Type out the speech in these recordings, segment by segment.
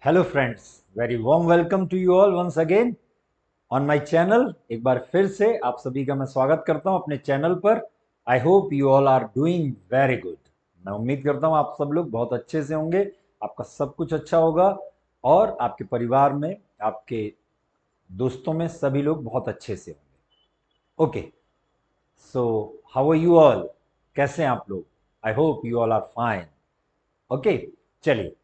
Hello friends, very warm welcome to you all once again on my channel. एक बार फिर से आप सभी का मैं स्वागत करता हूं अपने चैनल पर। I hope you all are doing very good. मैं उम्मीद करता हूं आप सब लोग बहुत अच्छे से होंगे, आपका सब कुछ अच्छा होगा और आपके परिवार में, आपके दोस्तों में सभी लोग बहुत अच्छे से होंगे। Okay, so how are you all? कैसे हैं आप लोग? I hope you all are fine. Okay, चलिए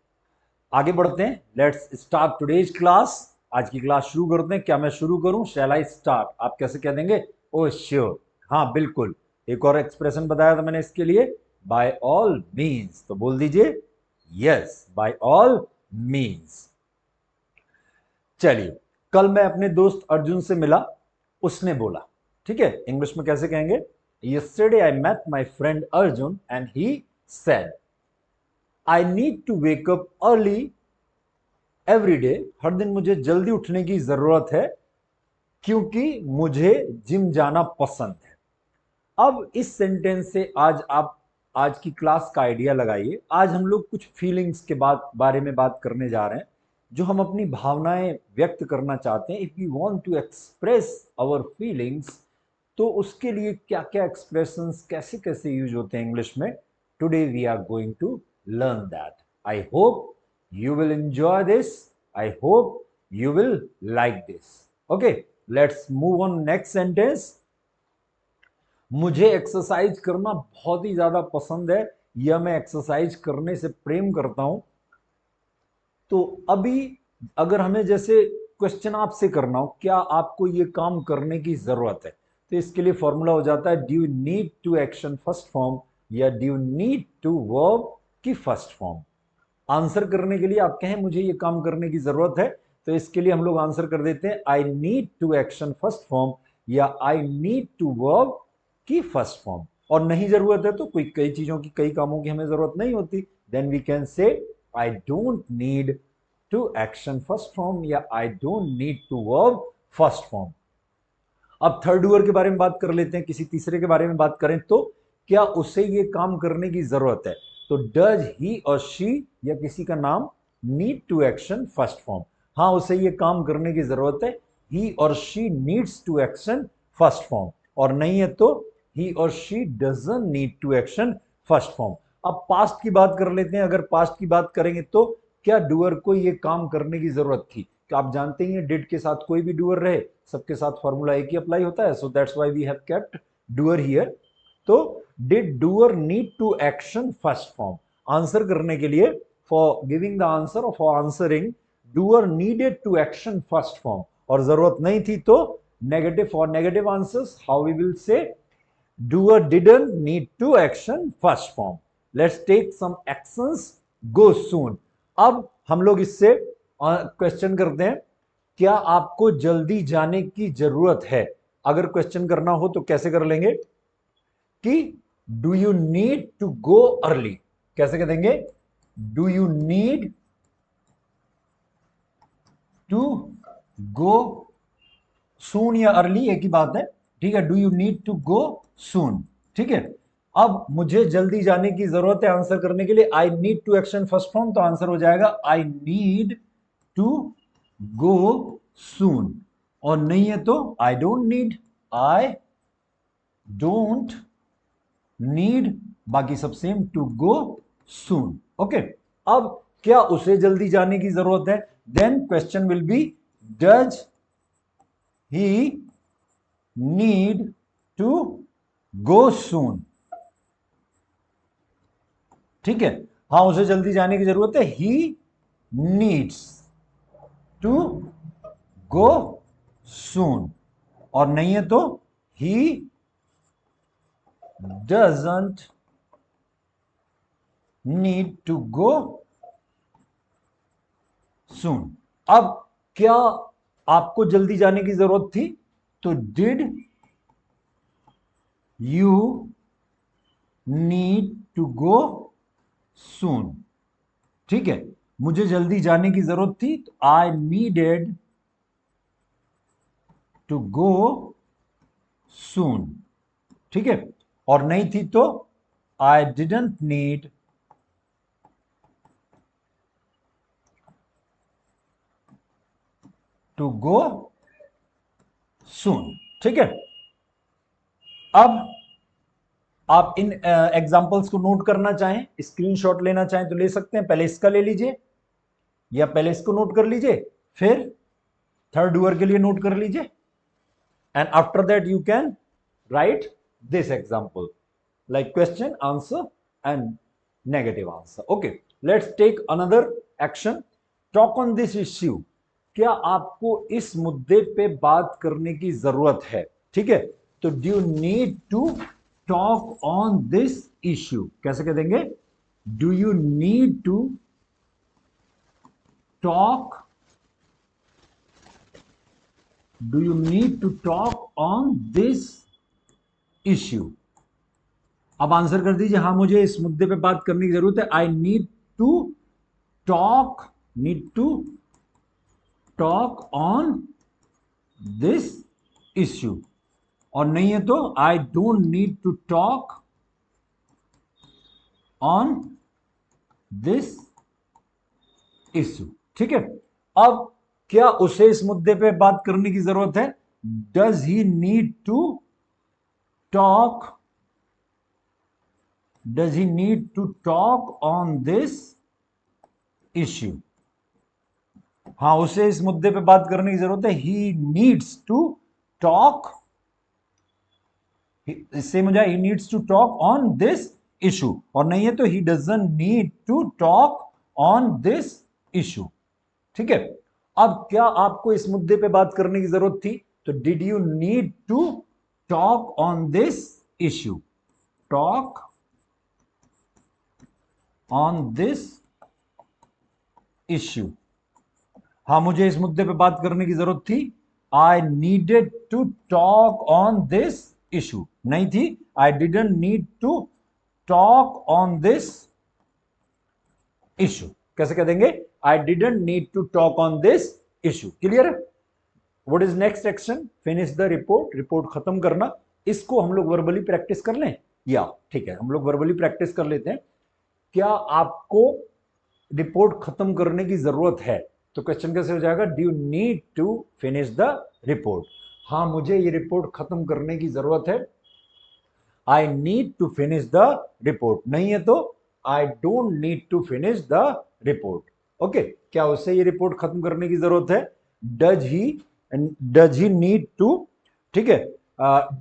आगे बढ़ते हैं। Let's start today's class. आज की क्लास शुरू करते हैं। क्या मैं शुरू करूं? शैल आई स्टार्ट? आप कैसे कह देंगे? ओ श्योर, हाँ बिल्कुल। एक और एक्सप्रेशन बताया था मैंने इसके लिए, बाय ऑल मीन्स। तो बोल दीजिए यस, बाय ऑल मीन्स। चलिए, कल मैं अपने दोस्त अर्जुन से मिला, उसने बोला, ठीक है, इंग्लिश में कैसे कहेंगे? Yesterday I met my friend Arjun and he said I need to wake up early every day. हर दिन मुझे जल्दी उठने की जरूरत है क्योंकि मुझे जिम जाना पसंद है। अब इस सेंटेंस से आज की क्लास का आइडिया लगाइए। आज हम लोग कुछ फीलिंग्स के बारे में बात करने जा रहे हैं, जो हम अपनी भावनाएं व्यक्त करना चाहते हैं। If you want to express our feelings, तो उसके लिए क्या क्या एक्सप्रेशंस कैसे कैसे यूज होते हैं इंग्लिश में, today we are going to learn that. I hope you will enjoy this. I hope you will like this. Okay, let's move on next sentence. मुझे एक्सरसाइज करना बहुत ही ज्यादा पसंद है, या मैं एक्सरसाइज करने से प्रेम करता हूं। तो अभी अगर हमें जैसे क्वेश्चन आपसे करना हो, क्या आपको ये काम करने की जरूरत है, तो इसके लिए फॉर्मूला हो जाता है do you need to action first form या do you need to verb की फर्स्ट फॉर्म। आंसर करने के लिए आप कहें मुझे ये काम करने की जरूरत है, तो इसके लिए हम लोग आंसर कर देते हैं I need to action first form या आई नीड टू वर्ब की फर्स्ट फॉर्म। और नहीं जरूरत है तो कोई कई चीजों की, कई कामों की हमें जरूरत नहीं होती, then we can say I don't need to action first form या I don't need to verb first form. अब थर्ड डूअर के बारे में बात कर लेते हैं। किसी तीसरे के बारे में बात करें तो क्या उसे ये काम करने की जरूरत है, तो डज ही और शी या किसी का नाम need to action first form. हाँ, उसे ये काम करने की जरूरत है, ही और she needs to action first form. और नहीं है तो ही और she doesn't need to action first form. अब पास्ट की बात कर लेते हैं। अगर पास्ट की बात करेंगे तो क्या डूअर को ये काम करने की जरूरत थी? क्या आप जानते ही हैं डिड के साथ कोई भी डूअर रहे, सबके साथ फॉर्मूला एक ही अप्लाई होता है। So that's why we have kept doer here. तो did doer need to action first form? Answer करने के लिए, फॉर गिविंग द आंसर और for answering, doer needed to action first form. और जरूरत नहीं थी तो negative, for negative answers how we will say doer didn't need to action first form. Let's take some actions, go soon. अब हम लोग इससे क्वेश्चन करते हैं, क्या आपको जल्दी जाने की जरूरत है? अगर क्वेश्चन करना हो तो कैसे कर लेंगे कि do you need to go early. कैसे कह देंगे? Do you need to go soon या अर्ली एक ही बात है, ठीक है। Do you need to go soon, ठीक है। अब मुझे जल्दी जाने की जरूरत है आंसर करने के लिए, I need to action first form, तो आंसर हो जाएगा आई नीड टू गो सून। और नहीं है तो I don't need, I don't need, बाकी सब same, to go soon. Okay, अब क्या उसे जल्दी जाने की जरूरत है? Then question will be does he need to go soon, ठीक है। हाँ, उसे जल्दी जाने की जरूरत है, ही नीड्स टू गो सून। और नहीं है तो he doesn't need to go soon. अब क्या आपको जल्दी जाने की जरूरत थी, तो did you need to go soon, ठीक है। मुझे जल्दी जाने की जरूरत थी तो आई नीडेड टू गो सून, ठीक है। और नहीं थी तो I didn't need to go soon. ठीक है, अब आप इन एग्जांपल्स को नोट करना चाहें, स्क्रीनशॉट लेना चाहें तो ले सकते हैं। पहले इसका ले लीजिए या पहले इसको नोट कर लीजिए, फिर थर्ड डूअर के लिए नोट कर लीजिए, and after that you can write this example like question answer and negative answer. Okay, let's take another action. Talk on this issue. क्या आपको इस मुद्दे पे बात करने की जरूरत है? ठीक है, तो do you need to talk on this issue? कैसे कह देंगे? Do you need to talk? Do you need to talk on this issue? अब आंसर कर दीजिए, हाँ मुझे इस मुद्दे पे बात करने की जरूरत है। I need to talk on this issue. और नहीं है तो I don't need to talk on this issue. ठीक है, अब क्या उसे इस मुद्दे पे बात करने की जरूरत है? Does he need to talk on this issue? हाँ, उसे इस मुद्दे पे बात करने की जरूरत है। ही नीड्स टू टॉक, इससे मुझे he needs to talk on this issue. और नहीं है तो he doesn't need to talk on this issue. ठीक है, अब क्या आपको इस मुद्दे पे बात करने की जरूरत थी? तो did you need to talk on this issue? Talk on this issue. हाँ, मुझे इस मुद्दे पे बात करने की जरूरत थी। I needed to talk on this issue. नहीं थी, I didn't need to talk on this issue. कैसे कह देंगे? I didn't need to talk on this issue. Clear है? What is next action? Finish the report, report खत्म करना। इसको हम लोग वर्बली प्रैक्टिस कर लें या? ठीक है, हम लोग वर्बली प्रैक्टिस कर लेते हैं। क्या आपको रिपोर्ट खत्म करने की जरूरत है? तो क्वेश्चन कैसे हो जाएगा? Do you need to finish the report? हाँ, मुझे ये रिपोर्ट खत्म करने की जरूरत है। I need to finish the report. नहीं है तो I don't need to finish the report. Okay, क्या उसे ये रिपोर्ट खत्म करने की जरूरत है? डज ही नीड टू, ठीक है,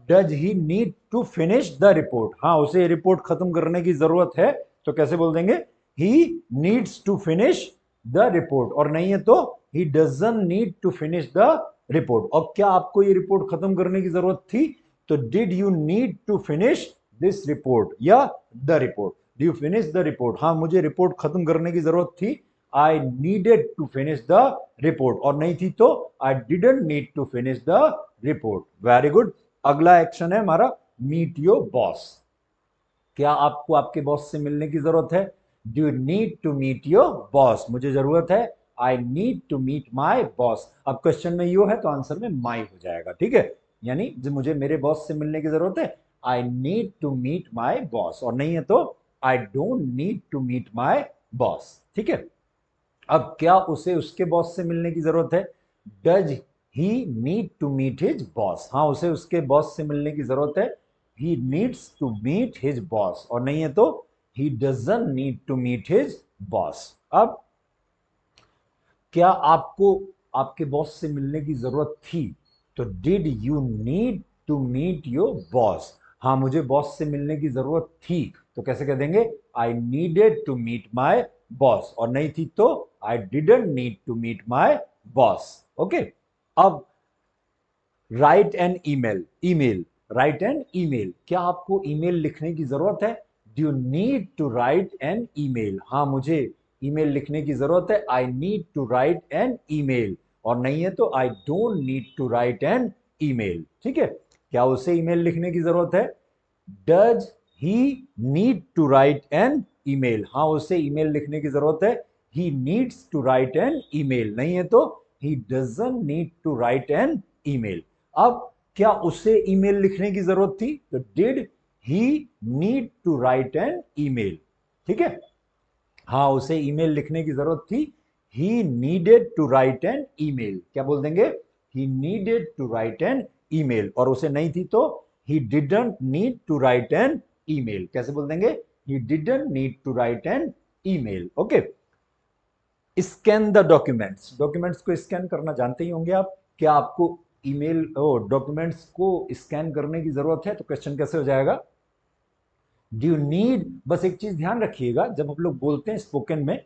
does he need to finish the report? हाँ, उसे ये रिपोर्ट खत्म करने की जरूरत है। तो कैसे बोल देंगे? He needs to finish the report. और नहीं है तो he doesn't need to finish the report. और क्या आपको ये रिपोर्ट खत्म करने की जरूरत थी? तो did you need to finish this report या the report? Do you finish the report? हाँ, मुझे रिपोर्ट खत्म करने की जरूरत थी। I needed to finish the report. और नहीं थी तो I didn't need to finish the report. Very good. अगला एक्शन है हमारा मीट योर बॉस। क्या आपको आपके बॉस से मिलने की जरूरत है? Do you need to meet your boss? मुझे जरूरत है, I need to meet my boss. अब क्वेश्चन में यो है तो आंसर में माई हो जाएगा। ठीक है, यानी जो मुझे मेरे बॉस से मिलने की जरूरत है, I need to meet my boss. और नहीं है तो I don't need to meet my boss. ठीक है, अब क्या उसे उसके बॉस से मिलने की जरूरत है? Does he need to meet his boss? हाँ, उसे उसके बॉस से मिलने की जरूरत है। He needs to meet his boss. और नहीं है तो he doesn't need to meet his boss. अब क्या आपको आपके बॉस से मिलने की जरूरत थी? तो did you need to meet your boss? हाँ, मुझे बॉस से मिलने की जरूरत थी। तो कैसे कह देंगे? I needed to meet my boss. और नहीं थी तो I didn't need to meet my boss. Okay, अब write an email. Write an email. क्या आपको ईमेल लिखने की जरूरत है? Do you need to write an email? हाँ, मुझे ईमेल लिखने की जरूरत है। I need to write an email. और नहीं है तो I don't need to write an email. ठीक है, क्या उसे ईमेल लिखने की जरूरत है? Does he need to write an email? हाँ, उसे ईमेल लिखने की जरूरत है। He needs to write an email. नहीं है तो he doesn't need to write an email. अब क्या उसे ईमेल लिखने की जरूरत थी? तो did he need to write an email? ठीक है, हाँ, उसे ईमेल लिखने की जरूरत थी। He needed to write an email, क्या बोल देंगे, ही needed to write an email, और उसे नहीं थी तो he didn't need to write an email, कैसे बोल देंगे, he didn't need to write an email. Okay, scan the documents, documents को स्कैन करना जानते ही होंगे आप, क्या आपको ईमेल डॉक्यूमेंट्स को स्कैन करने की जरूरत है, तो क्वेश्चन कैसे हो जाएगा, डू यू नीड, बस एक चीज ध्यान रखिएगा, जब हम लोग बोलते हैं स्पोकन में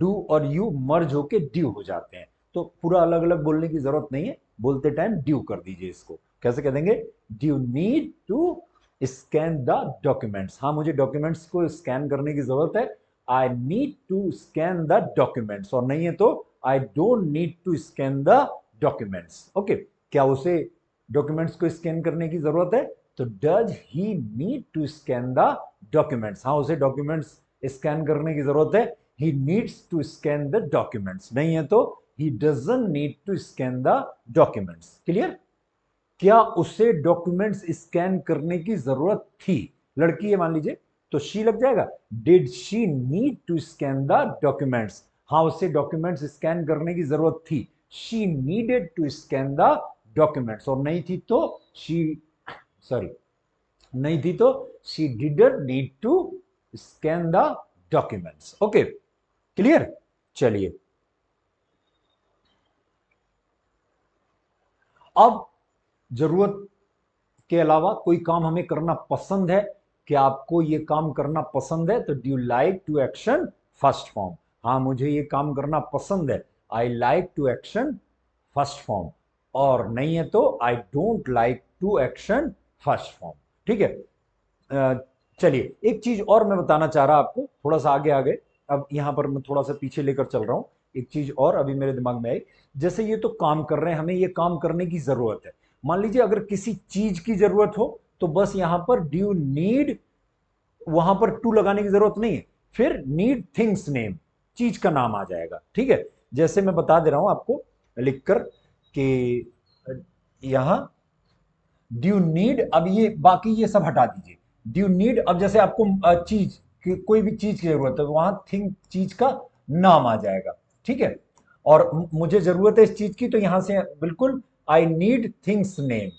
डू और यू मर्ज होके ड्यू हो जाते हैं, तो पूरा अलग अलग बोलने की जरूरत नहीं है, बोलते टाइम ड्यू कर दीजिए इसको, कैसे कह देंगे, do need to scan the documents, हाँ मुझे डॉक्यूमेंट्स को स्कैन करने की जरूरत है, I need to scan the documents, और नहीं है तो I don't need to scan the documents. Okay, क्या उसे डॉक्यूमेंट्स को स्कैन करने की जरूरत है, तो does he need to scan the documents, हाँ उसे डॉक्यूमेंट्स स्कैन करने की जरूरत है, he needs to scan the documents, नहीं है तो he doesn't need to scan the documents. Clear, क्या उसे डॉक्यूमेंट्स स्कैन करने की जरूरत थी, लड़की है मान लीजिए तो शी लग जाएगा, did she need to scan the documents, हाँ उसे डॉक्यूमेंट्स स्कैन करने की जरूरत थी, she needed to scan the documents, और नहीं थी तो शी, सॉरी, नहीं थी तो she didn't need to scan the documents. Okay, clear, चलिए अब जरूरत के अलावा कोई काम हमें करना पसंद है, क्या आपको ये काम करना पसंद है, तो do like to action first form, हाँ मुझे ये काम करना पसंद है, I like to action first form, और नहीं है तो I don't like to action first form. ठीक है, चलिए एक चीज और मैं बताना चाह रहा आपको, थोड़ा सा आगे आगे, अब यहां पर मैं थोड़ा सा पीछे लेकर चल रहा हूं, एक चीज और अभी मेरे दिमाग में आई, जैसे ये तो काम कर रहे हैं, हमें ये काम करने की जरूरत है, मान लीजिए अगर किसी चीज की जरूरत हो तो बस यहां पर ड्यू नीड, वहां पर टू लगाने की जरूरत नहीं है, फिर नीड थिंग्स नेम, चीज का नाम आ जाएगा। ठीक है, जैसे मैं बता दे रहा हूं आपको लिखकर कि यहां ड्यू नीड, अब ये बाकी ये सब हटा दीजिए, ड्यू नीड, अब जैसे आपको चीज कोई भी चीज की जरूरत है तो वहां थिंग चीज का नाम आ जाएगा। ठीक है, और मुझे जरूरत है इस चीज की तो यहां से बिल्कुल आई नीड थिंग्स नेम,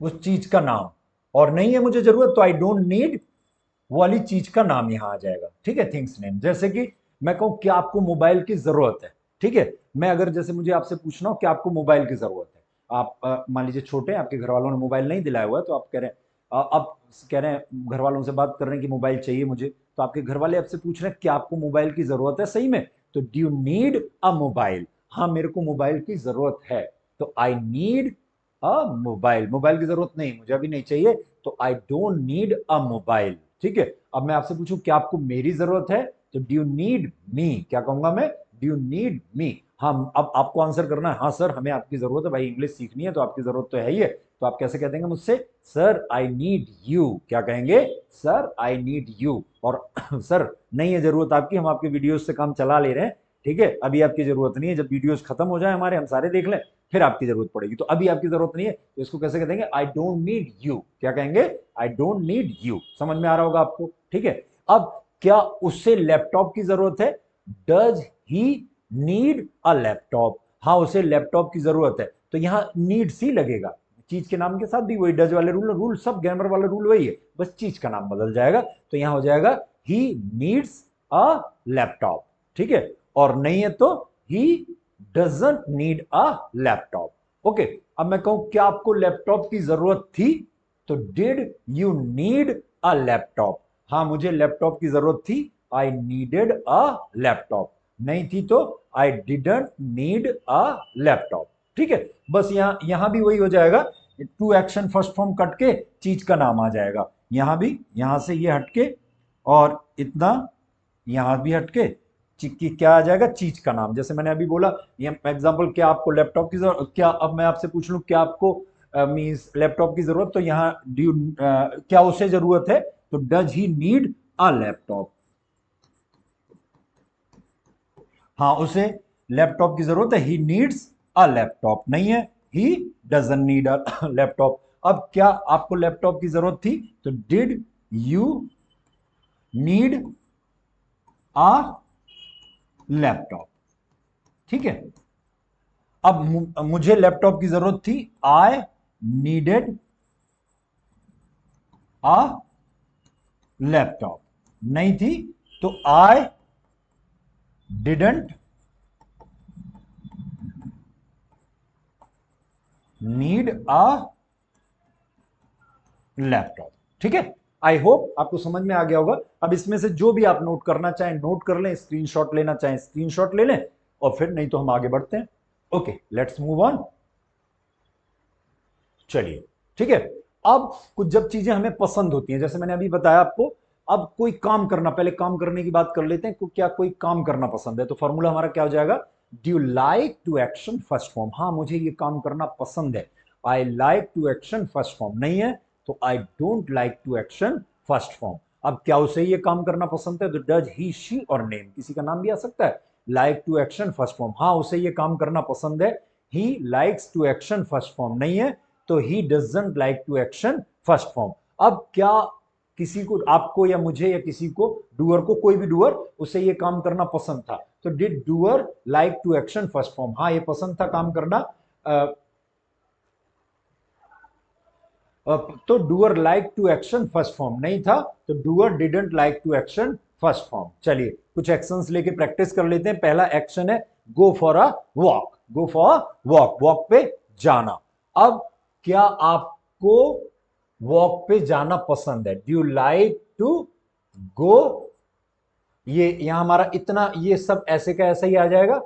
उस चीज का नाम, और नहीं है मुझे जरूरत तो आई डोंट नीड वाली चीज का नाम यहां आ जाएगा। ठीक है, थिंग्स नेम, जैसे कि मैं कहूं कि आपको मोबाइल की जरूरत है, ठीक है, मैं अगर जैसे मुझे आपसे पूछना हो कि आपको मोबाइल की जरूरत है, आप मान लीजिए छोटे हैं, आपके घर वालों ने मोबाइल नहीं दिलाया हुआ है, तो आप कह रहे हैं आप कह रहे हैं घर वालों से बात कर रहे हैं कि मोबाइल चाहिए मुझे, तो आपके घर वाले आपसे पूछ रहे हैं कि आपको मोबाइल की जरूरत है सही में, तो do you need a mobile, हाँ मेरे को मोबाइल की जरूरत है, तो I need a mobile, mobile की जरूरत नहीं मुझे अभी नहीं चाहिए, तो I don't need a mobile. ठीक है, अब मैं आपसे पूछूं क्या आपको मेरी जरूरत है, तो डू यू नीड मी, क्या कहूंगा मैं, डू यू नीड मी, हाँ अब आपको आंसर करना है, हाँ सर हमें आपकी जरूरत है, भाई इंग्लिश सीखनी है तो आपकी जरूरत तो है ही है, तो आप कैसे कह देंगे मुझसे, सर आई नीड यू, क्या कहेंगे, सर आई नीड यू, और सर नहीं है जरूरत आपकी, हम आपके वीडियोस से काम चला ले रहे हैं, ठीक है, अभी आपकी जरूरत नहीं है, जब वीडियोस खत्म हो जाए हमारे, हम सारे देख लें, फिर आपकी जरूरत पड़ेगी, तो अभी आपकी जरूरत नहीं है, तो इसको कैसे कह देंगे, आई डोंट नीड यू, क्या कहेंगे, आई डोंट नीड यू, समझ में आ रहा होगा आपको। ठीक है, अब क्या उससे लैपटॉप की जरूरत है, does he need a laptop, हाँ उसे लैपटॉप की जरूरत है, तो यहां नीड सी लगेगा, चीज के नाम के साथ भी वही डज वाले रूल, रूल सब ग्रामर वाला रूल वही है, बस चीज का नाम बदल जाएगा, तो यहां हो जाएगा ही नीड्स अ लैपटॉप। ठीक है, और नहीं है तो he doesn't need a laptop. Okay, अब मैं कहूं क्या आपको लैपटॉप की जरूरत थी, तो did you need a laptop, हाँ मुझे लैपटॉप की जरूरत थी, आई नीडेड अ लैपटॉप, नहीं थी तो I didn't need a laptop. ठीक है, बस यहां भी वही हो जाएगा, टू एक्शन फर्स्ट फॉर्म कट के चीज का नाम आ जाएगा, यहां भी, यहां से ये हटके और इतना यहां भी हटके की क्या आ जाएगा, चीज का नाम, जैसे मैंने अभी बोला, ये एग्जांपल, क्या आपको लैपटॉप की जरूरत, क्या अब मैं आपसे पूछ लूं क्या आपको मींस लैपटॉप की जरूरत, तो यहाँ ड्यू क्या उसे जरूरत है, तो does he need a laptop, हाँ उसे लैपटॉप की जरूरत है, ही नीड्स अ लैपटॉप, नहीं है he doesn't need a laptop. अब क्या आपको लैपटॉप की जरूरत थी, तो did you need a laptop. ठीक है, अब मुझे लैपटॉप की जरूरत थी, आई नीडेड आ लैपटॉप। नहीं थी तो I didn't need a laptop. ठीक है, आई होप आपको समझ में आ गया होगा। अब इसमें से जो भी आप नोट करना चाहें नोट कर लें, स्क्रीनशॉट लेना चाहें स्क्रीनशॉट ले लें, और फिर नहीं तो हम आगे बढ़ते हैं। Okay, let's move on. चलिए, ठीक है। अब कुछ जब चीजें हमें पसंद होती हैं, जैसे मैंने अभी बताया आपको, अब कोई काम करना, पहले काम करने की बात कर लेते हैं। क्या कोई काम करना पसंद है? तो फॉर्मूला हमारा क्या हो जाएगा? Do you like to action first form. हाँ, मुझे ये काम करना पसंद है, I like to action first form. नहीं है तो I don't like to action first form. अब क्या उसे ये काम करना पसंद है? तो डज ही शी और नेम, किसी का नाम भी आ सकता है। Like to action first form, हाँ उसे ये काम करना पसंद है, he likes to action first form. नहीं है तो he doesn't like to action first form. अब क्या किसी को, आपको या मुझे या किसी को, डूअर को, कोई भी डूअर, उसे ये काम करना पसंद था। तो did doer like to action first form? हाँ, ये पसंद था काम करना। तो doer like to action first form नहीं था, तो doer didn't like to action first form. चलिए कुछ एक्शंस लेके प्रैक्टिस कर लेते हैं। पहला एक्शन है गो for a walk. Go for a walk, walk पे जाना। अब क्या आपको वॉक पे जाना पसंद है? Do you like to go, ये यहां हमारा इतना, ये सब ऐसे का ऐसा ही आ जाएगा।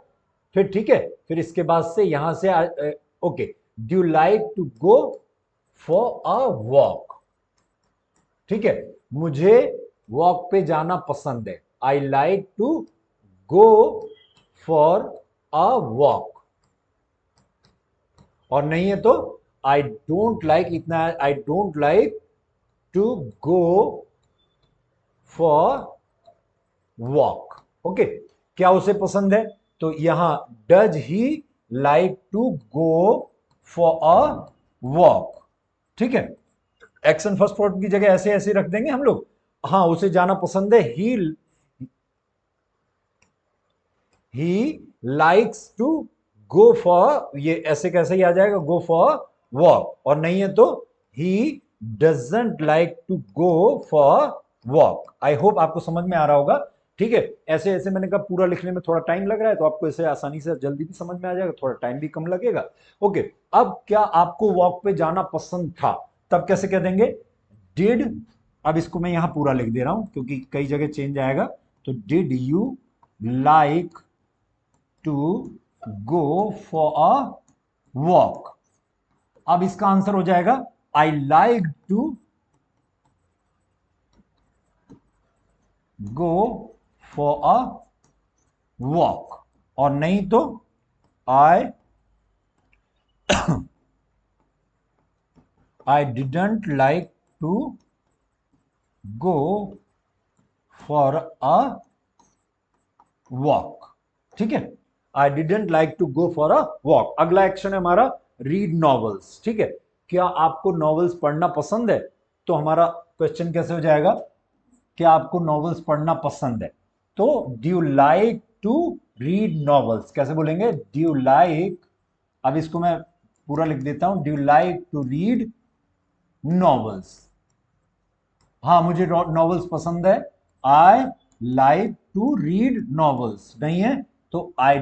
फिर ठीक है, फिर इसके बाद से यहां से okay, do you like to go for a walk. ठीक है, मुझे वॉक पे जाना पसंद है, I like to go for a walk. और नहीं है तो आई डोंट लाइक, इतना I don't like to go for walk. Okay, क्या उसे पसंद है? तो यहां does he like to go for a walk. ठीक है, एक्शन फर्स्ट फॉर्म की जगह ऐसे ऐसे रख देंगे हम लोग। हाँ, उसे जाना पसंद है, he likes to go for, ये ऐसे कैसे ही आ जाएगा, गो फॉर वॉक। और नहीं है तो he doesn't like to go for walk. I hope आपको समझ में आ रहा होगा। ठीक है, ऐसे ऐसे मैंने कहा पूरा लिखने में थोड़ा टाइम लग रहा है, तो आपको ऐसे आसानी से जल्दी भी समझ में आ जाएगा, थोड़ा टाइम भी कम लगेगा। ओके, अब क्या आपको वॉक पे जाना पसंद था? तब कैसे कह देंगे? डिड, अब इसको मैं यहां पूरा लिख दे रहा हूं क्योंकि कई जगह चेंज आएगा। तो did you like to go for a walk. अब इसका आंसर हो जाएगा I like to go for a walk. और नहीं तो I I didn't like to go for a walk. ठीक है, I didn't like to go for a walk. अगला एक्शन है हमारा रीड नॉवेल्स। ठीक है, क्या आपको नॉवेल्स पढ़ना पसंद है? तो हमारा क्वेश्चन कैसे हो जाएगा? क्या आपको नॉवेल्स पढ़ना पसंद है? तो do you like to read novels, कैसे बोलेंगे? डू यू लाइक, अब इसको मैं पूरा लिख देता हूं, do you like to read novels. हाँ, मुझे नॉवेल्स पसंद है, I like to read novels. नहीं है तो I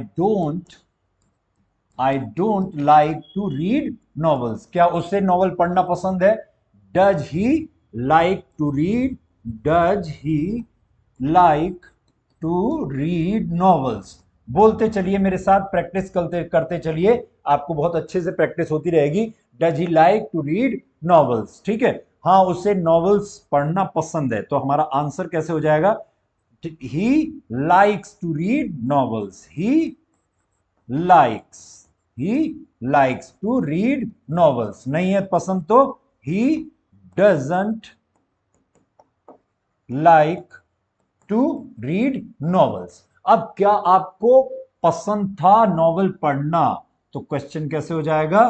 don't like to read novels. क्या उससे नॉवल पढ़ना पसंद है? Does he like to read, does he like to read novels. बोलते चलिए मेरे साथ, प्रैक्टिस करते करते चलिए, आपको बहुत अच्छे से प्रैक्टिस होती रहेगी। Does he like to read novels. ठीक है, हाँ उसे नॉवेल्स पढ़ना पसंद है, तो हमारा आंसर कैसे हो जाएगा? He likes to read novels. likes he likes to read novels। नहीं है पसंद तो he doesn't like to read novels। अब क्या आपको पसंद था नॉवल पढ़ना? तो क्वेश्चन कैसे हो जाएगा?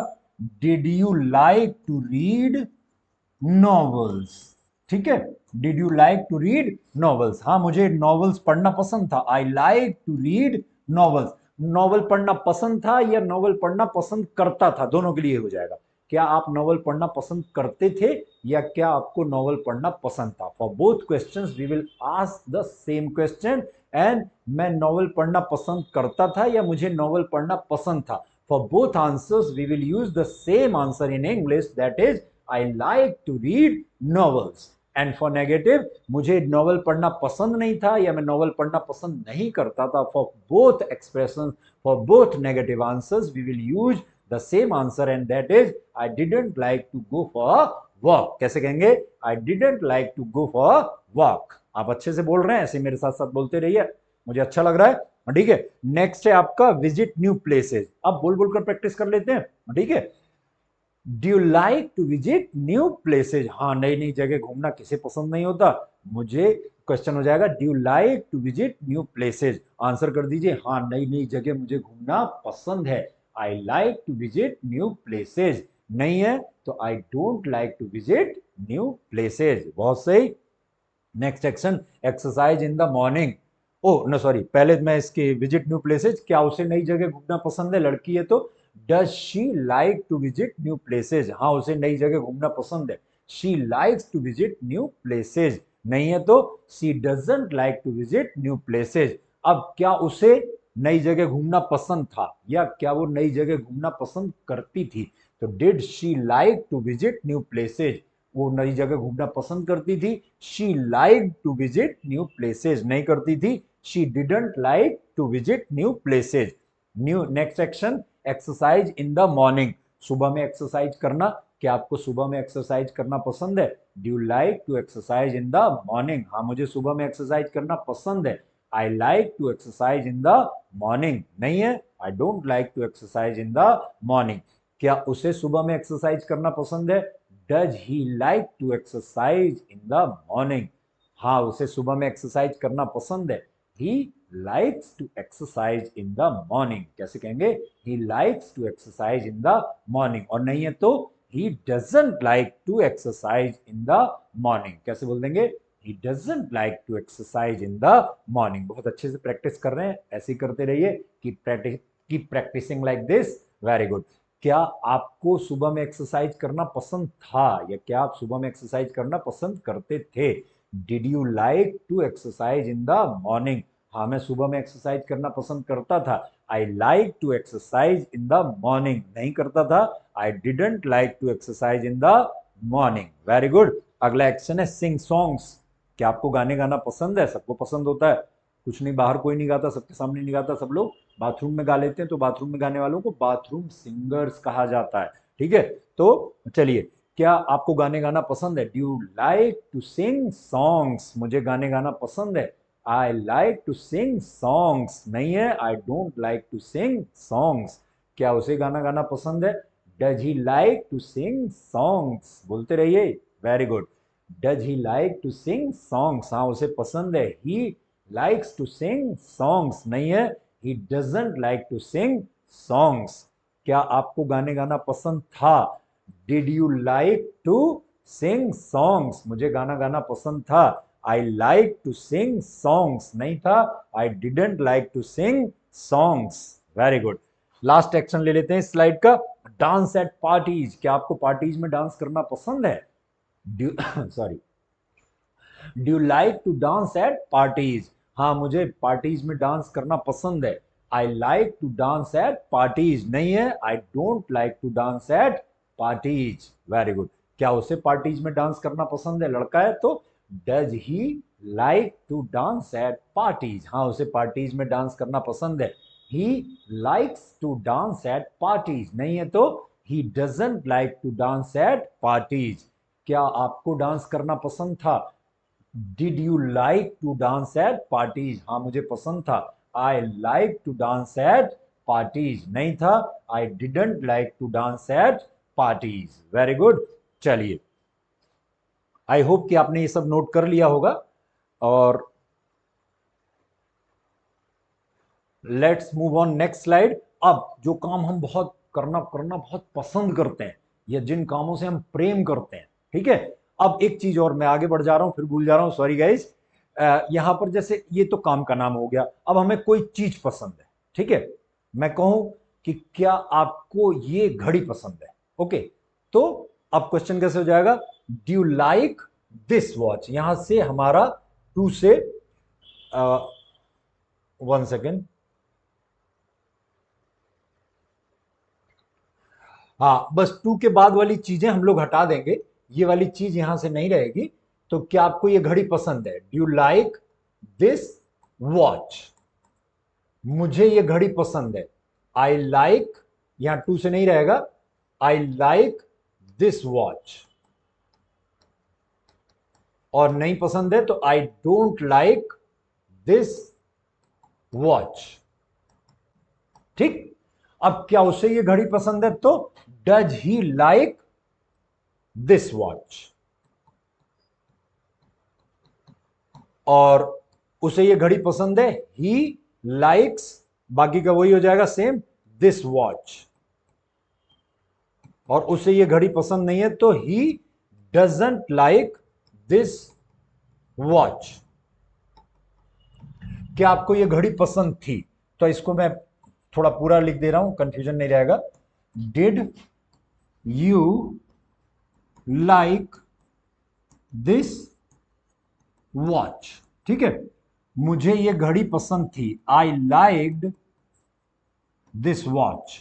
Did you like to read novels. ठीक है, did you like to read novels, हाँ मुझे नॉवेल्स पढ़ना पसंद था, I like to read novels, novel पढ़ना पसंद था या नॉवेल पढ़ना पसंद करता था, दोनों के लिए हो जाएगा। क्या आप नॉवेल पढ़ना पसंद करते थे या क्या आपको नॉवेल पढ़ना पसंद था? For both questions we will ask the same question and मैं नॉवेल पढ़ना पसंद करता था या मुझे नॉवेल पढ़ना पसंद था। For both answers we will use the same answer in English, that is I like to read novels. And for negative, मुझे नॉवल पढ़ना पसंद नहीं था या मैं नॉवल पढ़ना पसंद नहीं करता था। For both expression, for both negative answers we will use the same answer and that is I didn't like to go for walk. कैसे कहेंगे? I didn't like to go for walk. आप अच्छे से बोल रहे हैं, ऐसे मेरे साथ साथ बोलते रहिए, मुझे अच्छा लग रहा है। ठीक है, नेक्स्ट है आपका विजिट न्यू प्लेसेस। अब बोल बोलकर प्रैक्टिस कर लेते हैं। ठीक है, do you like to visit new places? हाँ, नई नई जगह घूमना किसे पसंद नहीं होता। मुझे क्वेश्चन हो जाएगा do you like to visit new places, answer कर दीजिए हाँ नई नई जगह मुझे घूमना पसंद है। I like to visit new places. नहीं है तो I don't like to visit new places. बहुत सही। Next action, exercise in the morning. Oh no sorry, पहले मैं इसके विजिट न्यू प्लेसेज, क्या उसे नई जगह घूमना पसंद है? लड़की है तो does she like to visit new places? हाँ उसे नई जगह घूमना पसंद है, she likes to visit new places. नहीं है तो she doesn't like to visit new places. अब क्या उसे नई जगह घूमना पसंद था या क्या वो नई जगह घूमना पसंद करती थी? तो did she like to visit new places, वो नई जगह घूमना पसंद करती थी। She like to visit new places नहीं करती थी, she didn't like to visit new places. New next action, exercise in the morning. सुबह में एक्सरसाइज करना, क्या आपको सुबह में एक्सरसाइज करना पसंद है? Do you like to exercise in the morning? हाँ मुझे सुबह में एक्सरसाइज करना पसंद है, I like to exercise in the morning. नहीं है, I don't like to exercise in the morning. क्या उसे सुबह में एक्सरसाइज करना पसंद है? Does he like to exercise in the morning? हाँ उसे सुबह में एक्सरसाइज करना पसंद है, he likes to exercise in the morning. कैसे कहेंगे? ही likes to exercise in the morning. और नहीं है तो he doesn't like to exercise in the morning. कैसे बोल देंगे? He doesn't like to exercise in the morning. बहुत अच्छे से प्रैक्टिस कर रहे हैं, ऐसे ही करते रहिए, keep practicing like this. Very good. क्या आपको सुबह में एक्सरसाइज करना पसंद था या क्या आप सुबह में एक्सरसाइज करना पसंद करते थे? Did you like to exercise in the morning? हाँ मैं सुबह में एक्सरसाइज करना पसंद करता था, I like to exercise in the morning. नहीं करता था, I didn't like to exercise in the morning. Very good. अगला एक्शन है सिंग सॉन्ग्स। क्या आपको गाने गाना पसंद है? सबको पसंद होता है, कुछ नहीं, बाहर कोई नहीं गाता, सबके सामने नहीं गाता, सब लोग बाथरूम में गा लेते हैं, तो बाथरूम में गाने वालों को बाथरूम सिंगर्स कहा जाता है। ठीक है, तो चलिए, क्या आपको गाने गाना पसंद है? Do you like to sing songs? मुझे गाने गाना पसंद है, I like to sing songs. नहीं है, I don't like to sing songs. क्या उसे गाना गाना पसंद है? Does he like to sing songs? बोलते रहिए। Very good. Does he like to sing songs? हाँ उसे पसंद है, he likes to sing songs. नहीं है, he doesn't like to sing songs। क्या आपको गाने गाना पसंद था? Did you like to sing songs? मुझे गाना गाना पसंद था, I like to sing songs। नहीं था, I didn't like to sing songs। Very good. Last action ले लेते हैं इस स्लाइड का, डांस एट पार्टीज। क्या आपको पार्टीज में डांस करना पसंद है? Sorry, do you like to dance at parties? हाँ मुझे पार्टीज में डांस करना पसंद है, I like to dance at parties. नहीं है, I don't like to dance at parties. Very good. क्या उसे पार्टीज में डांस करना पसंद है? लड़का है तो does he like to dance at parties? हाँ उसे पार्टीज में डांस करना पसंद है, he likes to dance at parties. नहीं है तो he doesn't like to dance at parties. क्या आपको डांस करना पसंद था? Did you like to dance at parties? हाँ मुझे पसंद था, I like to dance at parties. नहीं था, I didn't like to dance at parties. Very good. चलिए, आई होप कि आपने ये सब नोट कर लिया होगा। और let's move on next slide. अब जो काम हम बहुत करना करना बहुत पसंद करते हैं या जिन कामों से हम प्रेम करते हैं, ठीक है, अब एक चीज और, मैं आगे बढ़ जा रहा हूं फिर भूल जा रहा हूं, सॉरी गाइस। यहां पर जैसे ये तो काम का नाम हो गया, अब हमें कोई चीज पसंद है, ठीक है। मैं कहूं कि क्या आपको ये घड़ी पसंद है, ओके, तो अब क्वेश्चन कैसे हो जाएगा, do you like this watch. यहां से हमारा टू से 1 सेकेंड, हाँ बस टू के बाद वाली चीजें हम लोग हटा देंगे, ये वाली चीज यहां से नहीं रहेगी। तो क्या आपको ये घड़ी पसंद है, do you like this watch. मुझे ये घड़ी पसंद है, आई लाइक, यहां टू से नहीं रहेगा, आई लाइक दिस वॉच। और नहीं पसंद है तो I don't like this watch, ठीक। अब क्या उसे ये घड़ी पसंद है, तो does he like this watch. और उसे ये घड़ी पसंद है, ही लाइक्स, बाकी का वही हो जाएगा सेम, दिस वॉच। और उसे ये घड़ी पसंद नहीं है तो he doesn't like this watch. क्या आपको ये घड़ी पसंद थी, तो इसको मैं थोड़ा पूरा लिख दे रहा हूं, कंफ्यूजन नहीं रहेगा। Did you like this watch, ठीक है। मुझे ये घड़ी पसंद थी, आई लाइक्ड दिस वॉच।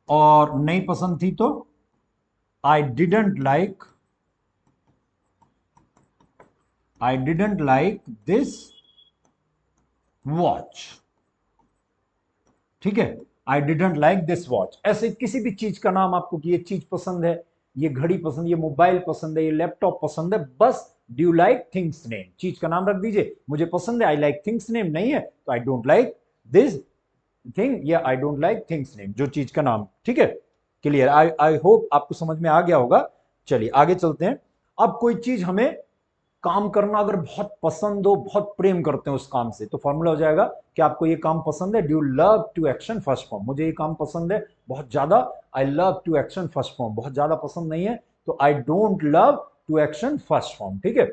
और नहीं पसंद थी तो I didn't like, I didn't like this watch, ठीक है। I didn't like this watch. ऐसे किसी भी चीज का नाम आपको, कि ये चीज पसंद है, ये घड़ी पसंद, ये मोबाइल पसंद है, ये लैपटॉप पसंद है, बस do you like things name, चीज का नाम रख दीजिए। मुझे पसंद है, आई लाइक थिंग्स नेम, नहीं है तो I don't like this thing, या I don't like things name, जो चीज का नाम, ठीक है। क्लियर, आई आई होप आपको समझ में आ गया होगा। चलिए आगे चलते हैं। अब कोई चीज हमें काम करना अगर बहुत पसंद हो, बहुत प्रेम करते हैं उस काम से, तो फॉर्मूला हो जाएगा कि आपको ये काम पसंद है, do love to action first form. मुझे ये काम पसंद है बहुत ज्यादा, I love to action first form. बहुत ज्यादा पसंद नहीं है तो I don't love to action first form, ठीक है।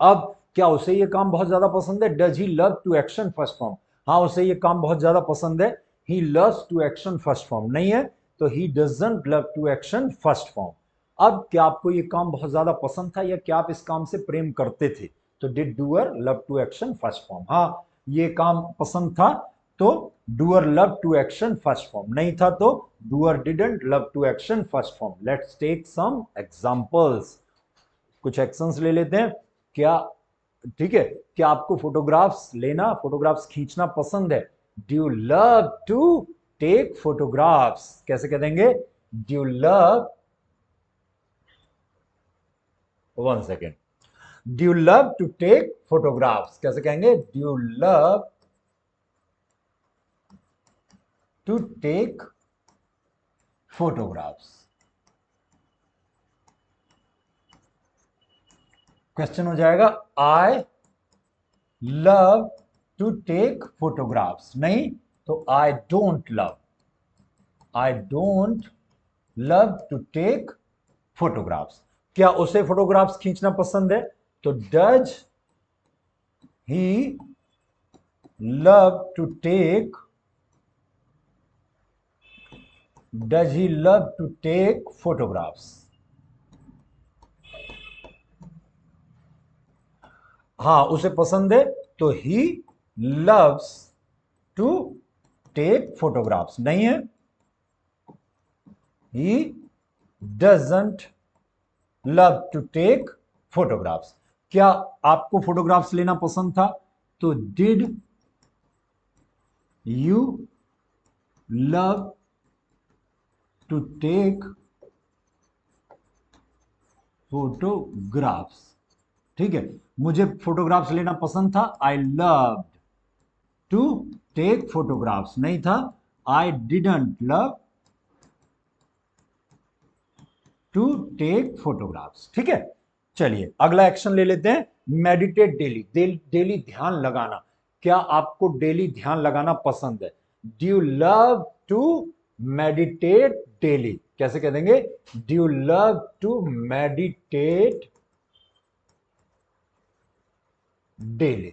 अब क्या उसे ये काम बहुत ज्यादा पसंद है, does he love to action first form. हाँ उसे ये काम बहुत ज्यादा पसंद है, he loves to action first form. नहीं है तो he doesn't love to action first form. अब क्या आपको ये काम बहुत ज्यादा पसंद था, या क्या आप इस काम से प्रेम करते थे, तो did doer love to action first form. हाँ ये काम पसंद था तो doer love to action first form, नहीं था तो doer didn't love to action first form. Let's take some examples, कुछ एक्शंस ले लेते हैं। क्या, ठीक है, क्या आपको फोटोग्राफ्स लेना, फोटोग्राफ्स खींचना पसंद है, do you love to take photographs. कैसे कह देंगे, do you love, 1 second, do you love to take photographs. कैसे कहेंगे, do you love to take photographs. Question हो जाएगा, I love to take photographs, नहीं तो I don't love, I don't love to take photographs. क्या उसे photographs खींचना पसंद है, तो does he love to take, does he love to take photographs. हाँ उसे पसंद है तो he loves to take photographs. नहीं है, he doesn't love to take photographs. क्या आपको फोटोग्राफ्स लेना पसंद था, तो did you love to take photographs, ठीक है। मुझे फोटोग्राफ्स लेना पसंद था, I loved to take photographs, नहीं था I didn't love to take photographs, ठीक है। चलिए अगला एक्शन ले लेते हैं, मेडिटेट डेली, डेली ध्यान लगाना। क्या आपको डेली ध्यान लगाना पसंद है, do you love to meditate daily? कैसे कह देंगे? Do you love to meditate daily?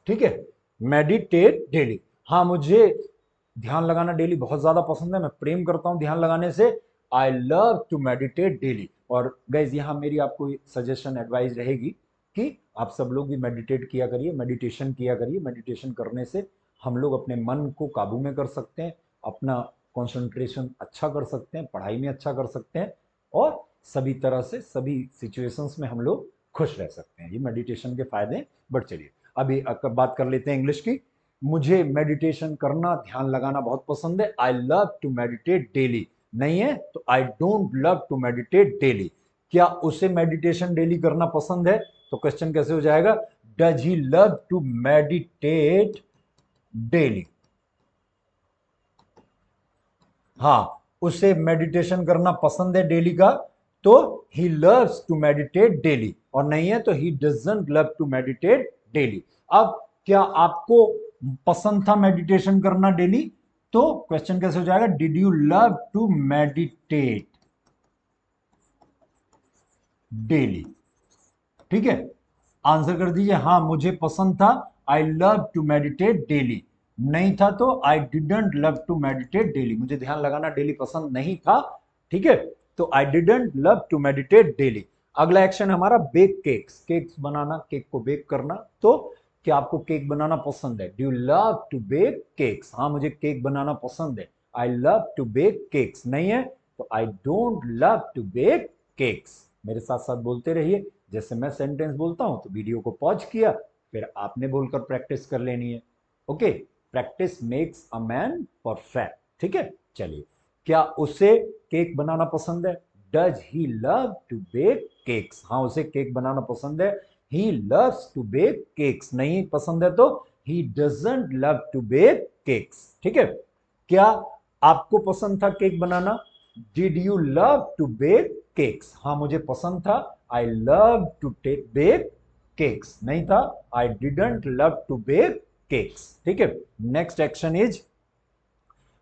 ठीक है, मेडिटेट डेली। हाँ, मुझे ध्यान लगाना डेली बहुत ज्यादा पसंद है, मैं प्रेम करता हूं ध्यान लगाने से। I love to meditate daily. और गाइज यहां मेरी आपको सजेशन एडवाइस रहेगी कि आप सब लोग भी मेडिटेट किया करिए, मेडिटेशन किया करिए। मेडिटेशन करने से हम लोग अपने मन को काबू में कर सकते हैं, अपना कंसंट्रेशन अच्छा कर सकते हैं, पढ़ाई में अच्छा कर सकते हैं, और सभी तरह से सभी सिचुएशंस में हम लोग खुश रह सकते हैं। ये मेडिटेशन के फायदे हैं। बट चलिए अभी बात कर लेते हैं इंग्लिश की। मुझे मेडिटेशन करना, ध्यान लगाना बहुत पसंद है। I love to meditate daily नहीं है तो I don't love to meditate daily. क्या उसे मेडिटेशन डेली करना पसंद है? तो क्वेश्चन कैसे हो जाएगा? Does he love to meditate daily? हाँ, उसे मेडिटेशन करना पसंद है डेली का, तो he loves to meditate daily. और नहीं है तो he doesn't love to meditate daily. अब क्या आपको पसंद था मेडिटेशन करना डेली? तो क्वेश्चन कैसे हो जाएगा? Did you love to meditate daily? ठीक है, आंसर कर दीजिए। हाँ, मुझे पसंद था, I love to meditate daily. नहीं था तो I didn't love to meditate daily, मुझे ध्यान लगाना डेली पसंद नहीं था। ठीक है, तो I didn't love to meditate daily. अगला एक्शन हमारा बेक केक्स, केक्स बनाना, केक को बेक करना। तो क्या आपको केक बनाना पसंद है? Do you love to bake cakes? हाँ, मुझे केक बनाना पसंद है, I love to bake cakes. नहीं है तो I don't love to bake cakes. मेरे साथ साथ बोलते रहिए। जैसे मैं सेंटेंस बोलता हूं तो वीडियो को पॉज किया, फिर आपने बोलकर प्रैक्टिस कर लेनी है। Okay, practice makes a man perfect. ठीक है, चलिए। क्या उसे केक बनाना पसंद है? Does he love to bake cakes? हाँ, उसे केक बनाना पसंद है, he loves to bake cakes. नहीं पसंद है तो he doesn't love to bake cakes. ठीक है, क्या आपको पसंद था केक बनाना? Did you love to bake cakes? हाँ, मुझे पसंद था, I love to bake cakes. नहीं था, I didn't love to bake cakes. ठीक है, next action is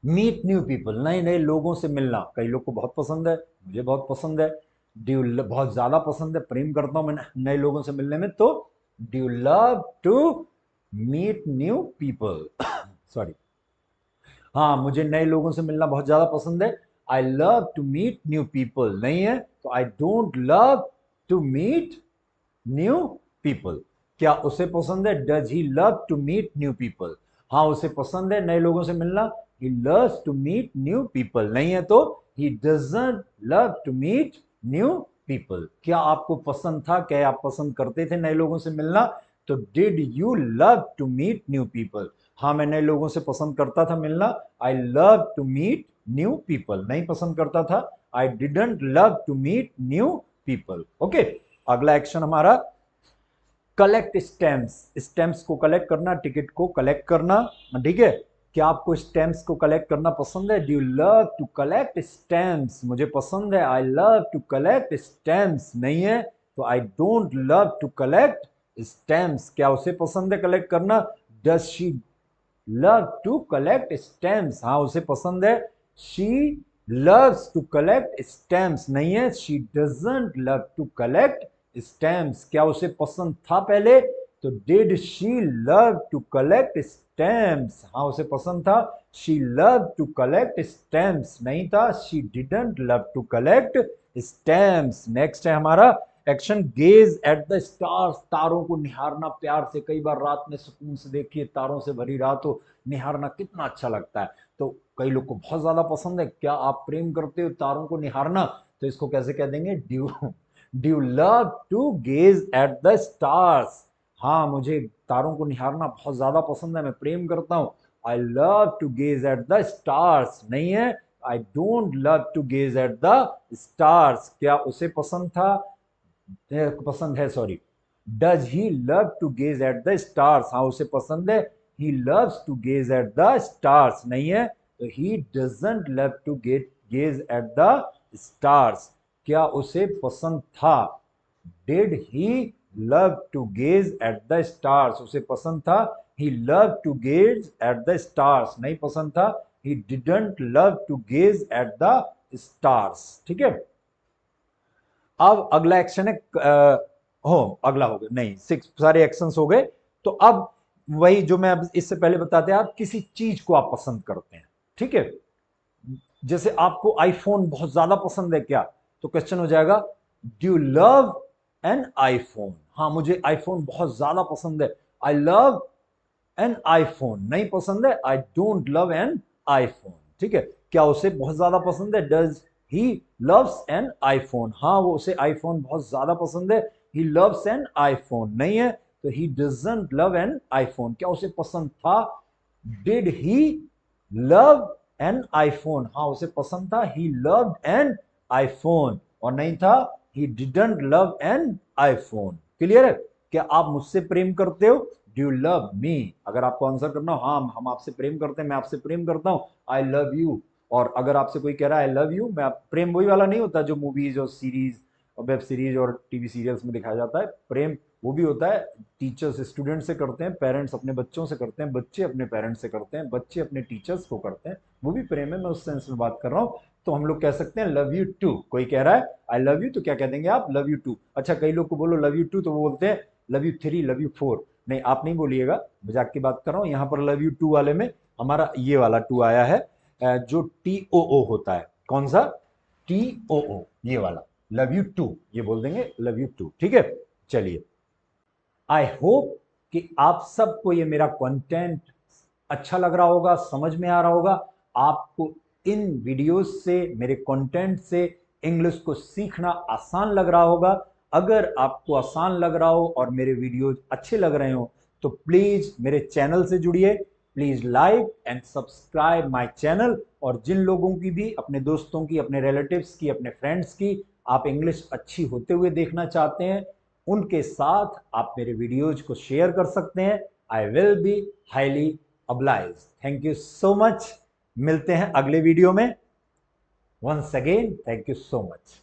meet new people, नए नए लोगों से मिलना। कई लोग को बहुत पसंद है, मुझे बहुत पसंद है। ड्यू बहुत ज्यादा पसंद है, प्रेम करता हूं मैं नए लोगों से मिलने में। तो do you love to meet new people? Sorry, हाँ, मुझे नए लोगों से मिलना बहुत ज्यादा पसंद है, I love to meet new people. नहीं है तो I don't love to meet new people. क्या उसे पसंद है? Does he love to meet new people? हाँ, उसे पसंद है नए लोगों से मिलना, he loves to meet new people. नहीं है तो he doesn't love to meet new people. क्या आपको पसंद था, क्या आप पसंद करते थे नए लोगों से मिलना? तो did you love to meet new people? हाँ, मैं नए लोगों से पसंद करता था मिलना, I love to meet new people. नहीं पसंद करता था, I didn't love to meet new people. Okay, अगला एक्शन हमारा कलेक्ट स्टैम्प्स, स्टैम्प्स को कलेक्ट करना, टिकट को कलेक्ट करना। ठीक है, क्या आपको स्टैम्प्स को कलेक्ट करना पसंद है? Do you love to collect stamps? मुझे पसंद है, I love to collect stamps. नहीं है तो I don't love to collect stamps. क्या उसे पसंद है कलेक्ट करना? Does she love to collect stamps? हाँ, उसे पसंद है, she loves to collect stamps. नहीं है, she doesn't love to collect stamps. क्या उसे पसंद था पहले? तो did she love to collect stamps? हाँ, उसे पसंद था, she love to collect stamps. नहीं था, she didn't love to collect stamps. Next है हमारा action gaze at the stars, तारों को निहारना प्यार से। कई बार रात में सुकून से देखिए, तारों से भरी रात हो, निहारना कितना अच्छा लगता है। तो कई लोग को बहुत ज्यादा पसंद है। क्या आप प्रेम करते हो तारों को निहारना? तो इसको कैसे कह देंगे? Do you do you love to gaze at the stars? हाँ, मुझे तारों को निहारना बहुत ज्यादा पसंद है, मैं प्रेम करता हूं, I love to gaze at the stars. नहीं है, I don't love to gaze at the stars. क्या उसे पसंद था, पसंद है, sorry, does he love to gaze at the stars? हाँ, उसे पसंद है, he loves to gaze at the stars. नहीं है तो he doesn't love to gaze at the stars. क्या उसे पसंद था? Did he love to gaze at the stars? उसे पसंद था, he love to gaze at the stars. नहीं पसंद था, he didn't love to gaze at the stars। ठीक है, अब अगला एक्शन है अगला हो गया, नहीं 6 सारे एक्शंस हो गए। तो अब वही जो मैं अब इससे पहले बताते हैं, आप किसी चीज को आप पसंद करते हैं, ठीक है, जैसे आपको आईफोन बहुत ज्यादा पसंद है क्या, तो क्वेश्चन हो जाएगा do you love an iPhone. हाँ, मुझे आईफोन बहुत ज्यादा पसंद है, आई लव एन आईफोन। नहीं पसंद है, I don't love an iPhone. ठीक है, क्या उसे बहुत ज्यादा पसंद है, does he loves an iPhone. हाँ, वो उसे आईफोन बहुत ज्यादा पसंद है, ही लव्स एन आईफोन। नहीं है तो he doesn't love an iPhone. क्या उसे पसंद था, did he love an iPhone. हाँ, उसे पसंद था, ही लव्ड एन आईफोन। और नहीं था, he didn't love an iPhone. Clear है, क्या आप मुझसे प्रेम करते हो, डू यू लव मी। अगर आपको आंसर करना हो हाँ हम आपसे प्रेम करते हैं, मैं आपसे प्रेम करता हूं, आई लव यू। और अगर आपसे कोई कह रहा है आई लव यू, मैं प्रेम वही वाला नहीं होता जो मूवीज और सीरीज और वेब सीरीज और टीवी सीरियल्स में दिखाया जाता है। प्रेम वो भी होता है, टीचर्स स्टूडेंट से करते हैं, पेरेंट्स अपने बच्चों से करते हैं, बच्चे अपने पेरेंट्स से करते हैं, बच्चे अपने टीचर्स को करते हैं, वो भी प्रेम है। मैं उस सेंस में बात कर रहा हूँ। तो हम लोग कह सकते हैं लव यू टू। कोई कह रहा है आई लव यू तो क्या कह देंगे आप, लव यू टू। अच्छा, कई लोग को बोलो लव यू टू तो वो बोलते हैं love you three, love you four. नहीं, आप नहीं बोलिएगा, मजाक की बात कर रहा हूँ। यहाँ पर लव यू टू वाले में हमारा ये वाला टू आया है, जो टी ओ ओ होता है। कौन सा, टी ओ ओ, ये वाला लव यू टू, ये बोल देंगे लव यू टू। ठीक है, चलिए, आई होप कि आप सबको ये मेरा कंटेंट अच्छा लग रहा होगा, समझ में आ रहा होगा। आपको इन वीडियोस से, मेरे कंटेंट से इंग्लिश को सीखना आसान लग रहा होगा। अगर आपको आसान लग रहा हो और मेरे वीडियोस अच्छे लग रहे हो तो प्लीज मेरे चैनल से जुड़िए, please like and subscribe my channel. और जिन लोगों की भी, अपने दोस्तों की, अपने रिलेटिव्स की, अपने फ्रेंड्स की आप इंग्लिश अच्छी होते हुए देखना चाहते हैं, उनके साथ आप मेरे वीडियोज को शेयर कर सकते हैं। I will be highly obliged। Thank you so much. मिलते हैं अगले वीडियो में। Once again thank you so much.